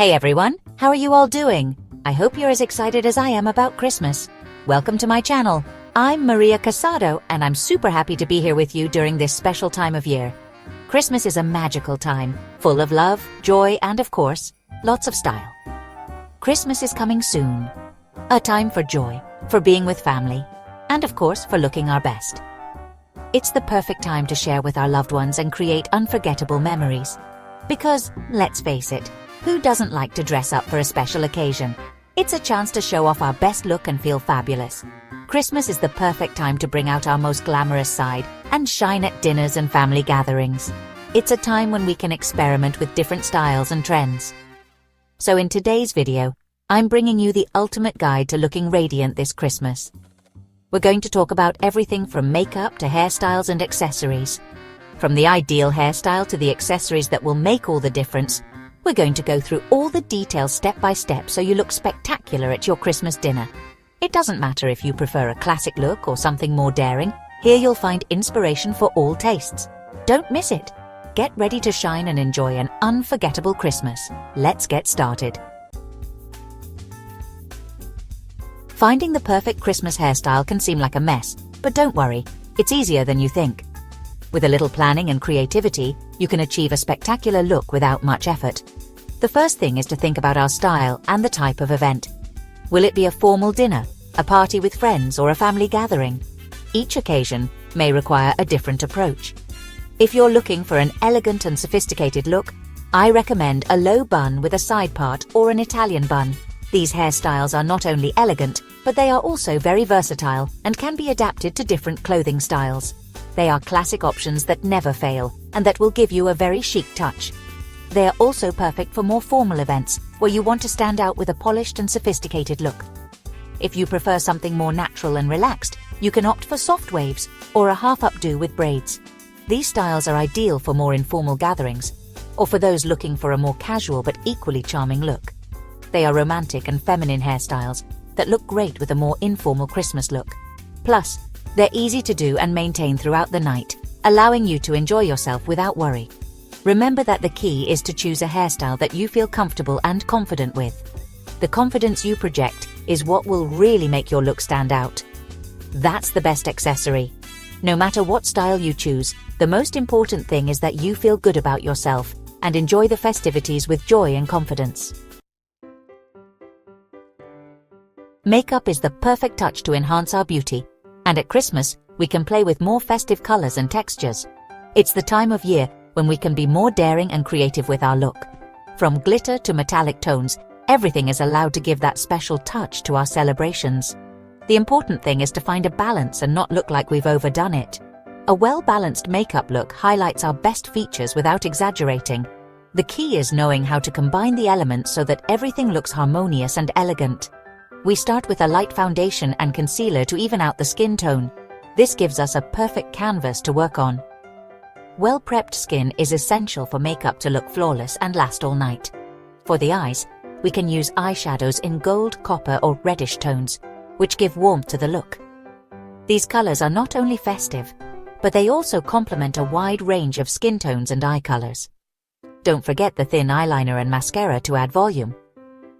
Hey everyone, how are you all doing? I hope you're as excited as I am about Christmas. Welcome to my channel. I'm Maria Casado and I'm super happy to be here with you during this special time of year. Christmas is a magical time, full of love, joy, and of course, lots of style. Christmas is coming soon. A time for joy, for being with family, and of course for looking our best. It's the perfect time to share with our loved ones and create unforgettable memories. Because, let's face it, who doesn't like to dress up for a special occasion? It's a chance to show off our best look and feel fabulous. Christmas is the perfect time to bring out our most glamorous side and shine at dinners and family gatherings. It's a time when we can experiment with different styles and trends. So in today's video, I'm bringing you the ultimate guide to looking radiant this Christmas. We're going to talk about everything from makeup to hairstyles and accessories. From the ideal hairstyle to the accessories that will make all the difference, we're going to go through all the details step by step so you look spectacular at your Christmas dinner. It doesn't matter if you prefer a classic look or something more daring, here you'll find inspiration for all tastes. Don't miss it. Get ready to shine and enjoy an unforgettable Christmas. Let's get started. Finding the perfect Christmas hairstyle can seem like a mess, but don't worry, it's easier than you think. With a little planning and creativity, you can achieve a spectacular look without much effort. The first thing is to think about our style and the type of event. Will it be a formal dinner, a party with friends, or a family gathering? Each occasion may require a different approach. If you're looking for an elegant and sophisticated look, I recommend a low bun with a side part or an Italian bun. These hairstyles are not only elegant, but they are also very versatile and can be adapted to different clothing styles. They are classic options that never fail and that will give you a very chic touch. They are also perfect for more formal events where you want to stand out with a polished and sophisticated look. If you prefer something more natural and relaxed, you can opt for soft waves or a half-updo with braids. These styles are ideal for more informal gatherings or for those looking for a more casual but equally charming look. They are romantic and feminine hairstyles that look great with a more informal Christmas look. Plus, they're easy to do and maintain throughout the night, allowing you to enjoy yourself without worry. Remember that the key is to choose a hairstyle that you feel comfortable and confident with. The confidence you project is what will really make your look stand out. That's the best accessory. No matter what style you choose, the most important thing is that you feel good about yourself and enjoy the festivities with joy and confidence. Makeup is the perfect touch to enhance our beauty. And at Christmas, we can play with more festive colors and textures. It's the time of year when we can be more daring and creative with our look. From glitter to metallic tones, everything is allowed to give that special touch to our celebrations. The important thing is to find a balance and not look like we've overdone it. A well-balanced makeup look highlights our best features without exaggerating. The key is knowing how to combine the elements so that everything looks harmonious and elegant. We start with a light foundation and concealer to even out the skin tone. This gives us a perfect canvas to work on. Well-prepped skin is essential for makeup to look flawless and last all night. For the eyes, we can use eyeshadows in gold, copper, or reddish tones, which give warmth to the look. These colors are not only festive, but they also complement a wide range of skin tones and eye colors. Don't forget the thin eyeliner and mascara to add volume.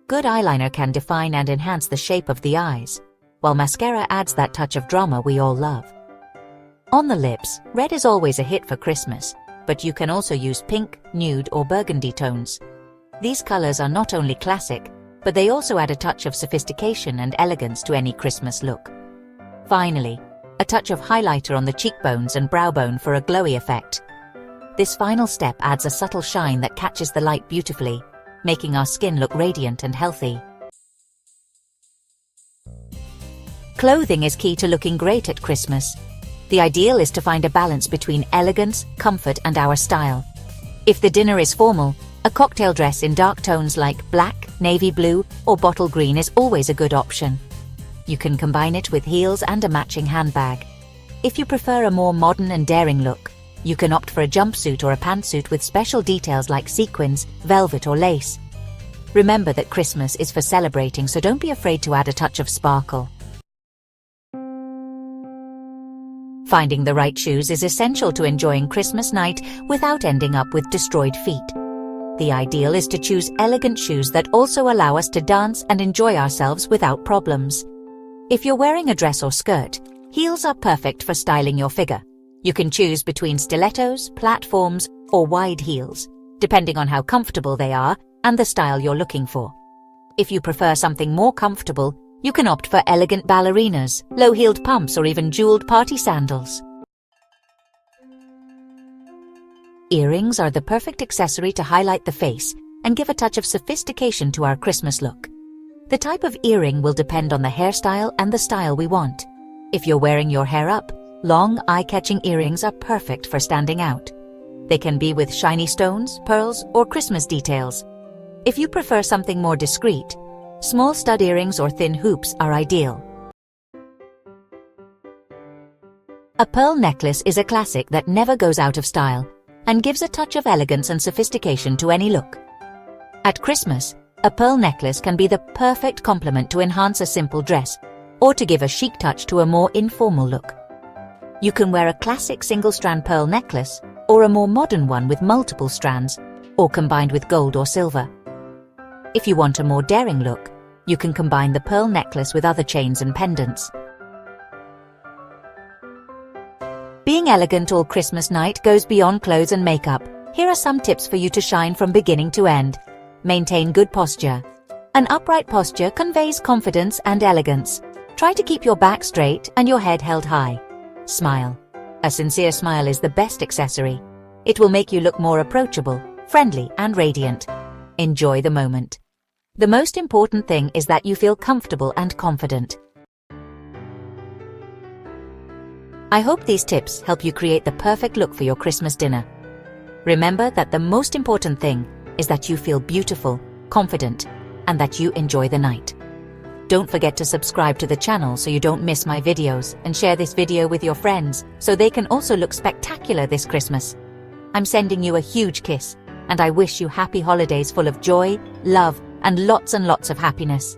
Good eyeliner can define and enhance the shape of the eyes, while mascara adds that touch of drama we all love. On the lips, red is always a hit for Christmas, but you can also use pink, nude, or burgundy tones. These colors are not only classic, but they also add a touch of sophistication and elegance to any Christmas look. Finally, a touch of highlighter on the cheekbones and brow bone for a glowy effect. This final step adds a subtle shine that catches the light beautifully, making our skin look radiant and healthy. Clothing is key to looking great at Christmas. The ideal is to find a balance between elegance, comfort, and our style. If the dinner is formal, a cocktail dress in dark tones like black, navy blue, or bottle green is always a good option. You can combine it with heels and a matching handbag. If you prefer a more modern and daring look, you can opt for a jumpsuit or a pantsuit with special details like sequins, velvet, or lace. Remember that Christmas is for celebrating, so don't be afraid to add a touch of sparkle. Finding the right shoes is essential to enjoying Christmas night without ending up with destroyed feet. The ideal is to choose elegant shoes that also allow us to dance and enjoy ourselves without problems. If you're wearing a dress or skirt, heels are perfect for styling your figure. You can choose between stilettos, platforms, or wide heels, depending on how comfortable they are and the style you're looking for. If you prefer something more comfortable, you can opt for elegant ballerinas, low-heeled pumps, or even jeweled party sandals. Earrings are the perfect accessory to highlight the face and give a touch of sophistication to our Christmas look. The type of earring will depend on the hairstyle and the style we want. If you're wearing your hair up, long, eye-catching earrings are perfect for standing out. They can be with shiny stones, pearls, or Christmas details. If you prefer something more discreet, small stud earrings or thin hoops are ideal. A pearl necklace is a classic that never goes out of style and gives a touch of elegance and sophistication to any look. At Christmas, a pearl necklace can be the perfect complement to enhance a simple dress or to give a chic touch to a more informal look. You can wear a classic single-strand pearl necklace or a more modern one with multiple strands or combined with gold or silver. If you want a more daring look, you can combine the pearl necklace with other chains and pendants. Being elegant all Christmas night goes beyond clothes and makeup. Here are some tips for you to shine from beginning to end. Maintain good posture. An upright posture conveys confidence and elegance. Try to keep your back straight and your head held high. Smile. A sincere smile is the best accessory. It will make you look more approachable, friendly, and radiant. Enjoy the moment. The most important thing is that you feel comfortable and confident. I hope these tips help you create the perfect look for your Christmas dinner. Remember that the most important thing is that you feel beautiful, confident, and that you enjoy the night. Don't forget to subscribe to the channel so you don't miss my videos, and share this video with your friends so they can also look spectacular this Christmas. I'm sending you a huge kiss, and I wish you happy holidays full of joy, love, and lots of happiness.